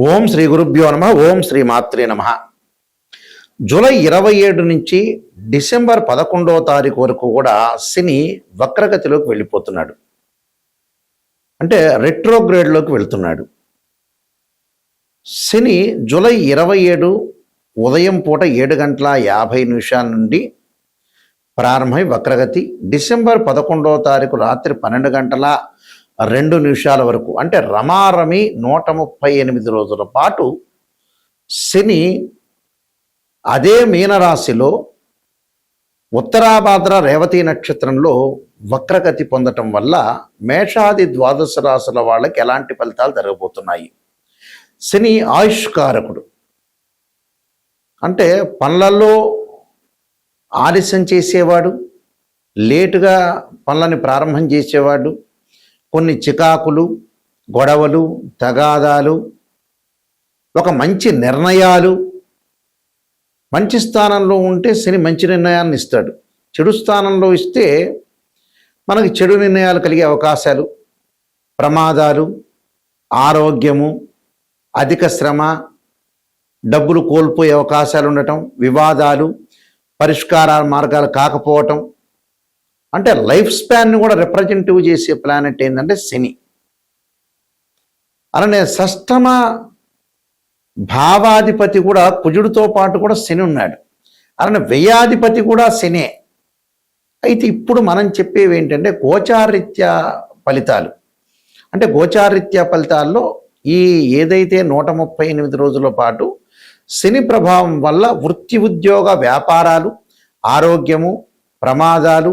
ఓం శ్రీ గురుభ్యో నమ. ఓం శ్రీ మాత్రే నమ. జూలై 27 నుంచి డిసెంబర్ 11వ తారీఖు వరకు కూడా శని వక్రగతిలోకి వెళ్ళిపోతున్నాడు. అంటే రెట్రోగ్రేడ్లోకి వెళ్తున్నాడు. శని జూలై 27 ఉదయం పూట 7:50 నుండి ప్రారంభమై వక్రగతి డిసెంబర్ 11వ తారీఖు రాత్రి 12:02 వరకు, అంటే రమారమి 138 రోజుల పాటు శని అదే మీనరాశిలో ఉత్తరాభాద్ర రేవతి నక్షత్రంలో వక్రగతి పొందటం వల్ల మేషాది ద్వాదశ రాశుల వాళ్ళకి ఎలాంటి ఫలితాలు జరగబోతున్నాయి. శని ఆయుష్కారకుడు, అంటే పనులలో ఆలస్యం చేసేవాడు, లేటుగా పనులని ప్రారంభం చేసేవాడు, కొన్ని చికాకులు, గొడవలు, తగాదాలు, ఒక మంచి నిర్ణయాలు. మంచి స్థానంలో ఉంటే శని మంచి నిర్ణయాన్ని ఇస్తాడు. చెడు స్థానంలో ఇస్తే మనకి చెడు నిర్ణయాలు కలిగే అవకాశాలు, ప్రమాదాలు, ఆరోగ్యము, అధిక శ్రమ, డబ్బులు కోల్పోయే అవకాశాలు ఉండటం, వివాదాలు, పరిష్కార మార్గాలు కాకపోవటం. అంటే లైఫ్ స్పాన్ని కూడా రిప్రజెంటివ్ చేసే ప్లానెట్ ఏంటంటే శని. అలానే షష్టమ భావాధిపతి కూడా కుజుడితో పాటు కూడా శని ఉన్నాడు. అలానే వ్యయాధిపతి కూడా శనే. అయితే ఇప్పుడు మనం చెప్పేవి ఏంటంటే గోచారరీత్యా ఫలితాలు. అంటే గోచారరీత్యా ఫలితాల్లో ఈ ఏదైతే 138 రోజుల పాటు శని ప్రభావం వల్ల వృత్తి, ఉద్యోగ, వ్యాపారాలు, ఆరోగ్యము, ప్రమాదాలు,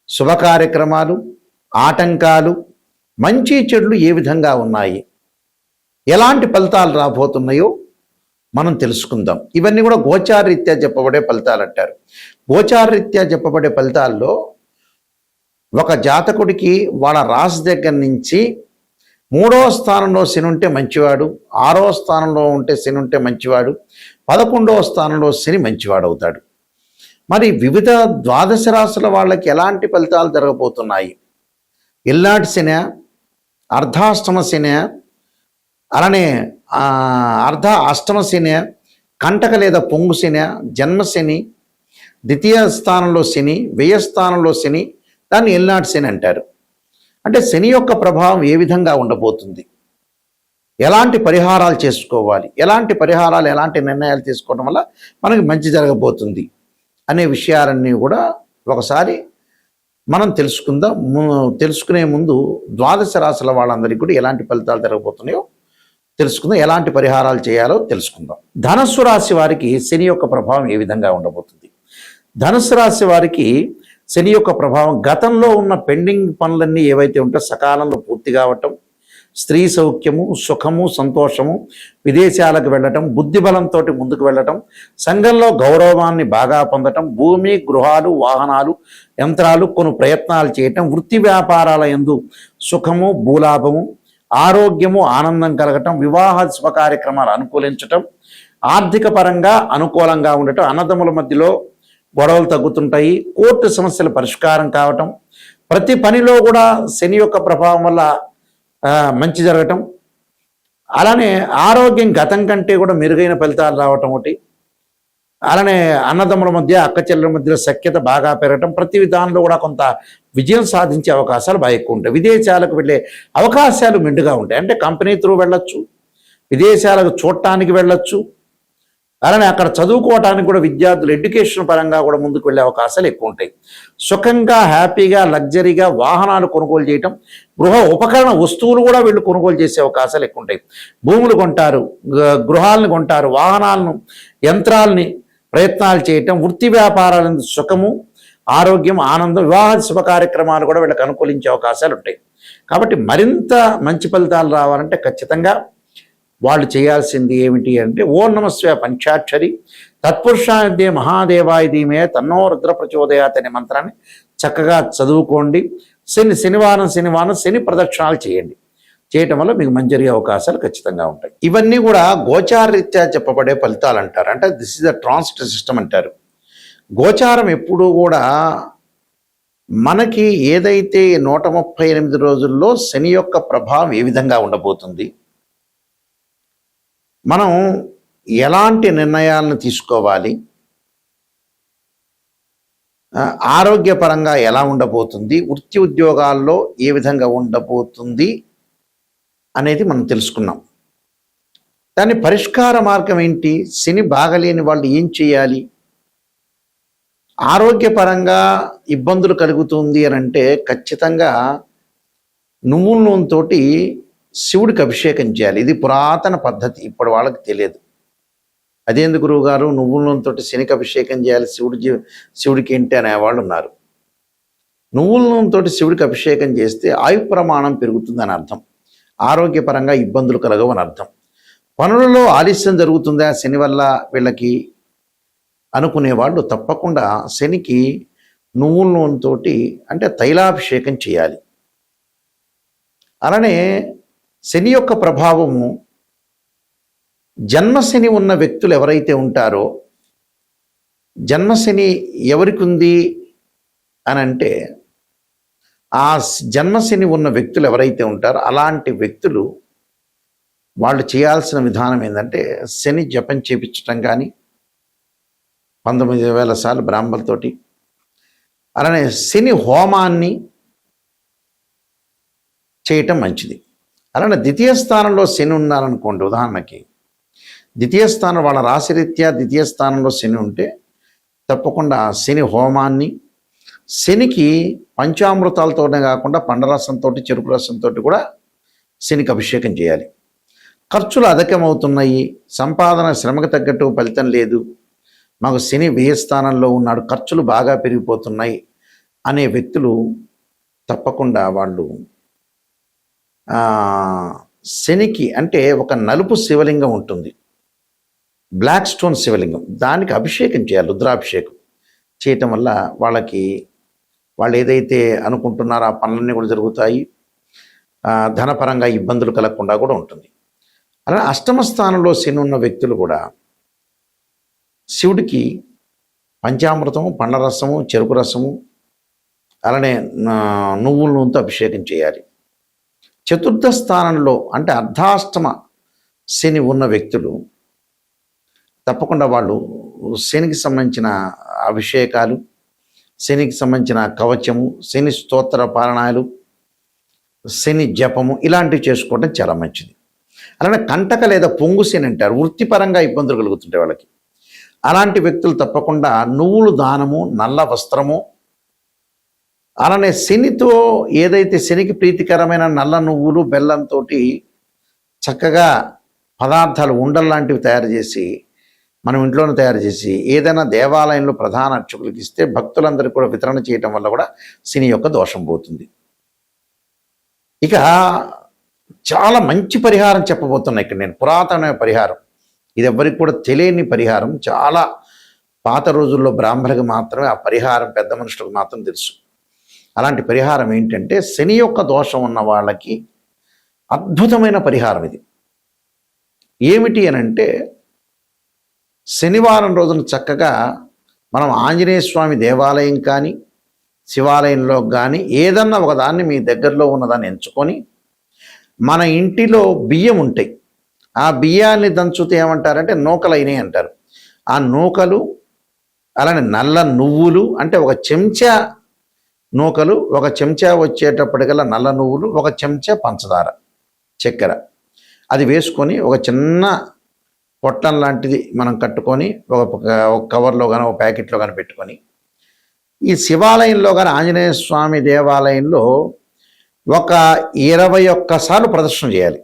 శుభ కార్యక్రమాలు, ఆటంకాలు, మంచి చెడులు ఏ విధంగా ఉన్నాయి, ఎలాంటి ఫలితాలు రాబోతున్నాయో మనం తెలుసుకుందాం. ఇవన్నీ కూడా గోచారరీత్యా చెప్పబడే ఫలితాలు అంటారు. గోచారరీత్యా చెప్పబడే ఫలితాల్లో ఒక జాతకుడికి వాళ్ళ రాశి దగ్గర నుంచి 3వ స్థానంలో శని ఉంటే మంచివాడు, 6వ స్థానంలో ఉంటే శని ఉంటే మంచివాడు, 11వ స్థానంలో శని మంచివాడు అవుతాడు. మరి వివిధ ద్వాదశ రాశుల వాళ్ళకి ఎలాంటి ఫలితాలు జరగబోతున్నాయి? ఎల్లాటి శని, అర్ధాష్టమ శని, అలానే అష్టమ శని, కంటక లేదా పొంగు శని, జన్మశని, ద్వితీయ స్థానంలో శని, వ్యయ స్థానంలో శని, దాన్ని ఎల్నాటి శని అంటారు. అంటే శని యొక్క ప్రభావం ఏ విధంగా ఉండబోతుంది, ఎలాంటి పరిహారాలు చేసుకోవాలి, ఎలాంటి పరిహారాలు, ఎలాంటి నిర్ణయాలు తీసుకోవడం వల్ల మనకి మంచి జరగబోతుంది అనే విషయాలన్నీ కూడా ఒకసారి మనం తెలుసుకుందాం. తెలుసుకునే ముందు ద్వాదశ రాశుల వాళ్ళందరికీ కూడా ఎలాంటి ఫలితాలు జరగబోతున్నాయో తెలుసుకుందాం, ఎలాంటి పరిహారాలు చేయాలో తెలుసుకుందాం. ధనస్సు రాశి వారికి శని యొక్క ప్రభావం ఏ విధంగా ఉండబోతుంది? ధనుస్సు రాశి వారికి శని యొక్క ప్రభావం గతంలో ఉన్న పెండింగ్ పనులన్నీ ఏవైతే ఉంటే సకాలంలో పూర్తి కావటం, స్త్రీ సౌఖ్యము, సుఖము, సంతోషము, విదేశాలకు వెళ్ళటం, బుద్ధిబలంతో ముందుకు వెళ్ళటం, సంఘంలో గౌరవాన్ని బాగా పొందటం, భూమి, గృహాలు, వాహనాలు, యంత్రాలు కొను ప్రయత్నాలు చేయటం, వృత్తి వ్యాపారాల యందు సుఖము, భూలాభము, ఆరోగ్యము, ఆనందం కలగటం, వివాహ శుభ కార్యక్రమాలు అనుకూలించటం, ఆర్థిక పరంగా అనుకూలంగా ఉండటం, అన్నదమ్ముల మధ్యలో గొడవలు తగ్గుతుంటాయి, కోర్టు సమస్యల పరిష్కారం కావటం, ప్రతి పనిలో కూడా శని యొక్క ప్రభావం వల్ల మంచి జరగటం, అలానే ఆరోగ్యం గతం కంటే కూడా మెరుగైన ఫలితాలు రావటం ఒకటి, అలానే అన్నదమ్ముల మధ్య, అక్క చెల్లెల మధ్యలో సఖ్యత బాగా పెరగటం, ప్రతి విధానంలో కూడా కొంత విజయం సాధించే అవకాశాలు బాగా ఎక్కువ ఉంటాయి. విదేశాలకు వెళ్ళే అవకాశాలు మెండుగా ఉంటాయి. అంటే కంపెనీ త్రూ వెళ్ళొచ్చు, విదేశాలకు చూడటానికి వెళ్ళొచ్చు, అలానే అక్కడ చదువుకోవటానికి కూడా విద్యార్థులు ఎడ్యుకేషన్ పరంగా కూడా ముందుకు వెళ్ళే అవకాశాలు ఎక్కువ ఉంటాయి. సుఖంగా, హ్యాపీగా, లగ్జరీగా వాహనాలు కొనుగోలు చేయటం, గృహ ఉపకరణ వస్తువులు కూడా వీళ్ళు కొనుగోలు చేసే అవకాశాలు ఎక్కువ ఉంటాయి. భూములు కొంటారు, గృహాలను కొంటారు, వాహనాలను, యంత్రాలని ప్రయత్నాలు చేయటం, వృత్తి వ్యాపారాలను సుఖము, ఆరోగ్యం, ఆనందం, వివాహ శుభ కార్యక్రమాలు కూడా వీళ్ళకి అనుకూలించే అవకాశాలు ఉంటాయి. కాబట్టి మరింత మంచి ఫలితాలు రావాలంటే ఖచ్చితంగా వాళ్ళు చేయాల్సింది ఏమిటి అంటే ఓం నమస్వ పంచాక్షరి తత్పురుషాదే మహాదేవాయ ధీమే తన్నో రుద్ర ప్రచోదయాత్ అనే మంత్రాన్ని చక్కగా చదువుకోండి. శనివారం శని ప్రదక్షిణాలు చేయండి. చేయటం వల్ల మీకు మంచి జరిగే అవకాశాలు ఖచ్చితంగా ఉంటాయి. ఇవన్నీ కూడా గోచారరీత్యా చెప్పబడే ఫలితాలు అంటారు. అంటే this is the transit system అంటారు. గోచారం ఎప్పుడూ కూడా మనకి ఏదైతే 138 రోజుల్లో శని యొక్క ప్రభావం ఏ విధంగా ఉండబోతుంది, మనం ఎలాంటి నిర్ణయాలను తీసుకోవాలి, ఆరోగ్యపరంగా ఎలా ఉండబోతుంది, వృత్తి ఉద్యోగాల్లో ఏ విధంగా ఉండబోతుంది అనేది మనం తెలుసుకున్నాం. దాని పరిష్కార మార్గం ఏంటి, శని బాగలేని వాళ్ళు ఏం చేయాలి, ఆరోగ్యపరంగా ఇబ్బందులు కలుగుతుంది అని అంటే ఖచ్చితంగా నువ్వుల నూనెతోటి శివుడికి అభిషేకం చేయాలి. ఇది పురాతన పద్ధతి, ఇప్పుడు వాళ్ళకి తెలియదు. అదేంది గురువు గారు నువ్వుల నూనెతోటి శనికి అభిషేకం చేయాలి, శివుడికి ఏంటి అనేవాళ్ళు ఉన్నారు. నువ్వుల నూనెతోటి శివుడికి అభిషేకం చేస్తే ఆయు ప్రమాణం పెరుగుతుందని అర్థం, ఆరోగ్యపరంగా ఇబ్బందులు కలగవని అర్థం. పనులలో ఆలస్యం జరుగుతుందా శని వల్ల వీళ్ళకి అనుకునేవాళ్ళు తప్పకుండా శనికి నువ్వుల నూనెతోటి అంటే తైలాభిషేకం చేయాలి. అలానే శని యొక్క ప్రభావము జన్మశని ఉన్న వ్యక్తులు ఎవరైతే ఉంటారో, జన్మశని ఎవరికి ఉంది అని అంటే ఆ జన్మశని ఉన్న వ్యక్తులు ఎవరైతే ఉంటారో అలాంటి వ్యక్తులు వాళ్ళు చేయాల్సిన విధానం ఏంటంటే శని జపం చేపించటం కానీ 19,000 సార్లు బ్రాహ్మణులతోటి, అలానే శని హోమాన్ని చేయటం మంచిది. అలానే ద్వితీయ స్థానంలో శని ఉన్నారనుకోండి, ఉదాహరణకి ద్వితీయ స్థానం వాళ్ళ రాశిరీత్యా ద్వితీయ స్థానంలో శని ఉంటే తప్పకుండా శని హోమాన్ని, శనికి పంచామృతాలతోనే కాకుండా పండరసంతో చెరుకు రసంతో కూడా శనికి అభిషేకం చేయాలి. ఖర్చులు అధికమవుతున్నాయి, సంపాదన శ్రమకు తగ్గట్టు ఫలితం లేదు, మాకు శని వ్యయ స్థానంలో ఉన్నాడు, ఖర్చులు బాగా పెరిగిపోతున్నాయి అనే వ్యక్తులు తప్పకుండా వాళ్ళు శనికి అంటే ఒక నలుపు శివలింగం ఉంటుంది, బ్లాక్ స్టోన్ శివలింగం, దానికి అభిషేకం చేయాలి. రుద్రాభిషేకం చేయటం వల్ల వాళ్ళు ఏదైతే అనుకుంటున్నారో ఆ పనులన్నీ కూడా జరుగుతాయి, ధనపరంగా ఇబ్బందులు కలగకుండా కూడా ఉంటుంది. అలానే అష్టమ స్థానంలో శని ఉన్న వ్యక్తులు కూడా శివుడికి పంచామృతము, పండ్లరసము, చెరుకు రసము, అలానే నువ్వుల నూనెతో అభిషేకం చేయాలి. చతుర్థ స్థానంలో అంటే అర్ధాష్టమ శని ఉన్న వ్యక్తులు తప్పకుండా వాళ్ళు శనికి సంబంధించిన అభిషేకాలు, శనికి సంబంధించిన కవచము, శని స్తోత్ర పారాయణాలు, శని జపము ఇలాంటివి చేసుకోవడం చాలా మంచిది. అలానే కంటక లేదా పొంగు శని అంటారు, వృత్తిపరంగా ఇబ్బందులు కలుగుతుంటాయి వాళ్ళకి. అలాంటి వ్యక్తులు తప్పకుండా నువ్వులు దానము, నల్ల వస్త్రము, అలానే శనితో ఏదైతే శనికి ప్రీతికరమైన నల్ల నువ్వులు బెల్లంతో చక్కగా పదార్థాలు ఉండల్లాంటివి తయారు చేసి మనం ఇంట్లోనే తయారు చేసి ఏదైనా దేవాలయంలో ప్రధాన అర్చకులకు ఇస్తే భక్తులందరికీ కూడా వితరణ చేయటం వల్ల కూడా శని యొక్క దోషం పోతుంది. ఇక చాలా మంచి పరిహారం చెప్పబోతున్నా ఇక్కడ నేను, పురాతనమైన పరిహారం, ఇది ఎవరికి కూడా తెలియని పరిహారం, చాలా పాత రోజుల్లో బ్రాహ్మణులకు మాత్రమే ఆ పరిహారం, పెద్ద మనుషులకు మాత్రం తెలుసు. అలాంటి పరిహారం ఏంటంటే శని యొక్క దోషం ఉన్న వాళ్ళకి అద్భుతమైన పరిహారం ఇది. ఏమిటి అని అంటే శనివారం రోజున చక్కగా మనం ఆంజనేయ స్వామి దేవాలయం కానీ శివాలయంలో కానీ ఏదన్నా ఒకదాన్ని మీ దగ్గరలో ఉన్నదాన్ని ఎంచుకొని, మన ఇంటిలో బియ్యం ఉంటాయి, ఆ బియ్యాన్ని దంచుతే ఏమంటారంటే నూకలు అయినాయి అంటారు. ఆ నూకలు, అలానే నల్ల నువ్వులు అంటే ఒక చెంచా నూకలు, ఒక చెంచా వచ్చేటప్పటికల్లా నల్ల నువ్వులు, ఒక చెంచా పంచదార, చక్కెర, అది వేసుకొని ఒక చిన్న పొట్టం లాంటిది మనం కట్టుకొని ఒక కవర్లో కానీ ఒక ప్యాకెట్లో కానీ పెట్టుకొని ఈ శివాలయంలో కానీ ఆంజనేయ స్వామి దేవాలయంలో ఒక 21 సార్లు ప్రదర్శన చేయాలి.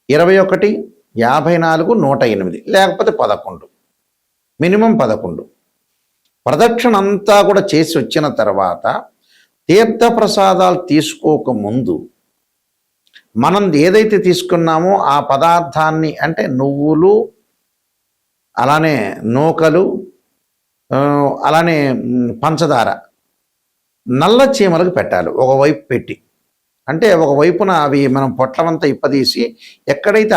21, 54, 108 లేకపోతే 11, మినిమం 11 ప్రదక్షిణ అంతా కూడా చేసి వచ్చిన తర్వాత తీర్థప్రసాదాలు తీసుకోకముందు మనం ఏదైతే తీసుకున్నామో ఆ పదార్థాన్ని అంటే నువ్వులు, అలానే నూకలు, అలానే పంచదార నల్ల చీమలకు పెట్టాలి. ఒకవైపు పెట్టి అంటే ఒకవైపున అవి మనం పొట్లమంతా ఇప్పదీసి ఎక్కడైతే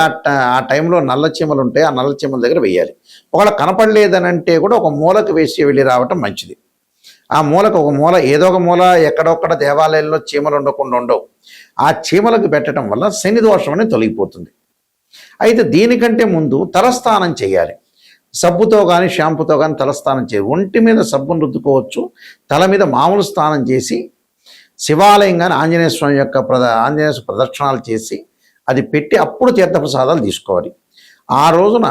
ఆ టైంలో నల్ల చీమలు ఉంటాయో ఆ నల్ల చీమల దగ్గర వేయాలి. ఒకవేళ కనపడలేదనంటే కూడా ఒక మూలకు వేసి వెళ్ళి రావటం మంచిది. ఆ మూలకు ఒక మూల, ఏదో ఒక మూల, ఎక్కడొక్కడ దేవాలయంలో చీమలు ఉండకుండా ఉండవు. ఆ చీమలకు పెట్టడం వల్ల శని దోషం అనేది తొలగిపోతుంది. అయితే దీనికంటే ముందు తలస్నానం చేయాలి. సబ్బుతో కానీ షాంపుతో కానీ తలస్నానం చేయాలి. ఒంటి మీద సబ్బును రుద్దుకోవచ్చు, తల మీద మామూలు స్నానం చేసి శివాలయం కానీ ఆంజనేయ స్వామి యొక్క ఆంజనేయ స్వామి ప్రదక్షిణాలు చేసి అది పెట్టి అప్పుడు తీర్థప్రసాదాలు తీసుకోవాలి. ఆ రోజున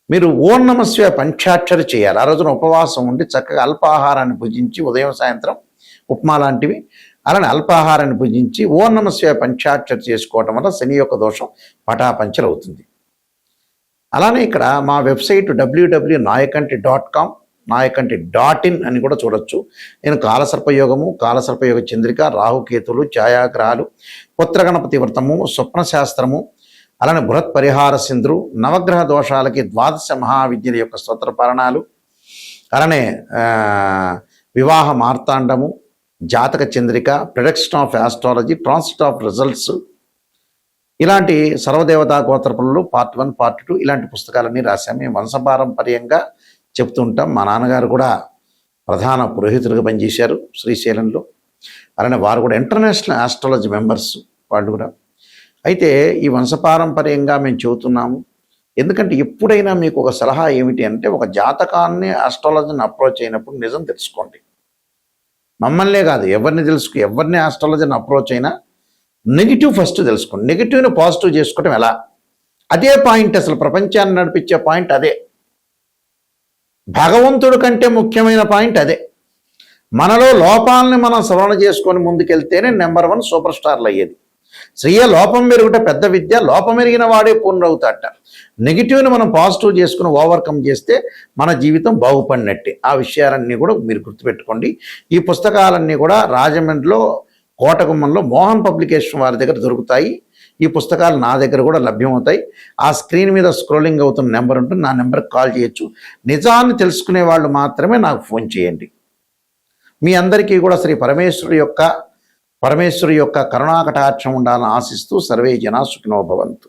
మీరు ఓం నమః శివాయ పంచాక్షరి చేయాలి. ఆ రోజున ఉపవాసం ఉండి చక్కగా అల్పాహారాన్ని భుజించి ఉదయం సాయంత్రం ఉప్మా లాంటివి అలానే అల్పాహారాన్ని భుజించి ఓం నమః శివాయ పంచాక్షరి చేసుకోవటం వల్ల శని యొక్క దోషం పటాపంచలు అవుతుంది. అలానే ఇక్కడ మా వెబ్సైట్ www.nayakanti.com nayakanti.in అని కూడా చూడొచ్చు. నేను కాలసర్పయోగము, కాలసర్పయోగ చంద్రిక, రాహుకేతులు, ఛాయాగ్రహాలు, పుత్రగణపతి వ్రతము, స్వప్నశాస్త్రము, అలానే బృహత్ పరిహార సింధురు, నవగ్రహ దోషాలకి ద్వాదశ మహావిద్యల యొక్క స్తోత్ర పారణాలు, అలానే వివాహ మార్తాండము, జాతక Chandrika, production of astrology, transit of results, ఇలాంటి సర్వదేవతా గోత్రపులు పార్ట్ 1 పార్ట్ 2 ఇలాంటి పుస్తకాలన్నీ రాశాము. మేము వంశపారంపర్యంగా చెప్తూ ఉంటాం. మా నాన్నగారు కూడా ప్రధాన పురోహితులుగా పనిచేశారు శ్రీశైలంలో. అలానే వారు కూడా ఇంటర్నేషనల్ ఆస్ట్రాలజీ మెంబర్స్ వాళ్ళు కూడా. అయితే ఈ వంశపారంపర్యంగా మేము చెబుతున్నాము. ఎందుకంటే ఎప్పుడైనా మీకు ఒక సలహా ఏమిటి అంటే, ఒక జాతకాన్ని ఆస్ట్రాలజీని అప్రోచ్ అయినప్పుడు నిజం తెలుసుకోండి. మమ్మల్నే కాదు ఎవరిని ఆస్ట్రాలజీని అప్రోచ్ అయినా నెగిటివ్ ఫస్ట్ తెలుసుకోండి. నెగిటివ్ని పాజిటివ్ చేసుకోవటం ఎలా, అదే పాయింట్. అసలు ప్రపంచాన్ని నడిపించే పాయింట్ అదే. భగవంతుడి కంటే ముఖ్యమైన పాయింట్ అదే. మనలో లోపాలని మనం సవరణ చేసుకొని ముందుకెళ్తేనే నెంబర్ 1 సూపర్ స్టార్లు అయ్యేది. స్త్రీయ లోపం మెరుగుట పెద్ద విద్య, లోపం ఎరిగిన వాడే పూర్ణవుతాట. నెగిటివ్ని మనం పాజిటివ్ చేసుకుని ఓవర్కమ్ చేస్తే మన జీవితం బాగుపడినట్టే. ఆ విషయాలన్నీ కూడా మీరు గుర్తుపెట్టుకోండి. ఈ పుస్తకాలన్నీ కూడా రాజమండ్రిలో కోటగుమ్మంలో మోహన్ పబ్లికేషన్ వారి దగ్గర దొరుకుతాయి. ఈ పుస్తకాలు నా దగ్గర కూడా లభ్యమవుతాయి. ఆ స్క్రీన్ మీద స్క్రోలింగ్ అవుతున్న నెంబర్ ఉంటుంది, నా నెంబర్కి కాల్ చేయొచ్చు. నిజాన్ని తెలుసుకునే వాళ్ళు మాత్రమే నాకు ఫోన్ చేయండి. మీ అందరికీ కూడా శ్రీ పరమేశ్వరి యొక్క కరుణాకటాక్షం ఉండాలని ఆశిస్తూ సర్వే జనా సుఖినో భవంతు.